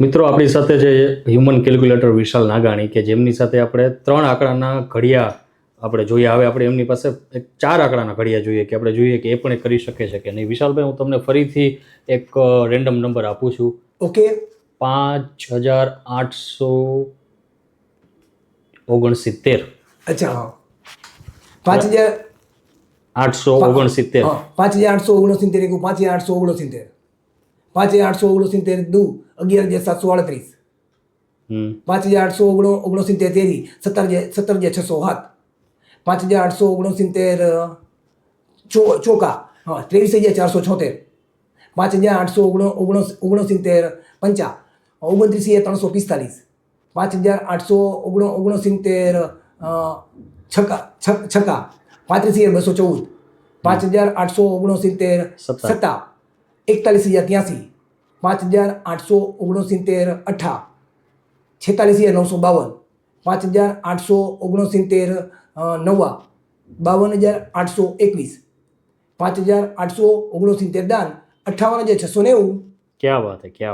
મિત્રો આપણી સાથે છે હ્યુમન કેલ્ક્યુલેટર વિશાલ નાગાણી કે જેમની સાથે આપણે 3 આંકડાના ઘડિયા આપણે જોઈએ. હવે આપણે એમની પાસે 4 આંકડાના ઘડિયા જોઈએ કે આપણે જોઈએ કે એ પણ એ કરી શકે છે કે નહીં. વિશાલભાઈ, હું તમને ફરીથી એક રેન્ડમ નંબર આપું છું. ઓકે. 5869. અચ્છા, હા. 5869. 5869. 5869 5869 દુ 11,738. 5869 તેરી 17,607. 5869 ચોકા, હા, 23,476. 5869 પંચા 29,345. 5869 છક્કા 35,214. 5869 સત્તા 41,083. 5869 અઠ્ઠા 46,952. 5869 નવા 52,821. 5869 દાન 58,690. ક્યાં વાત હે, ક્યાં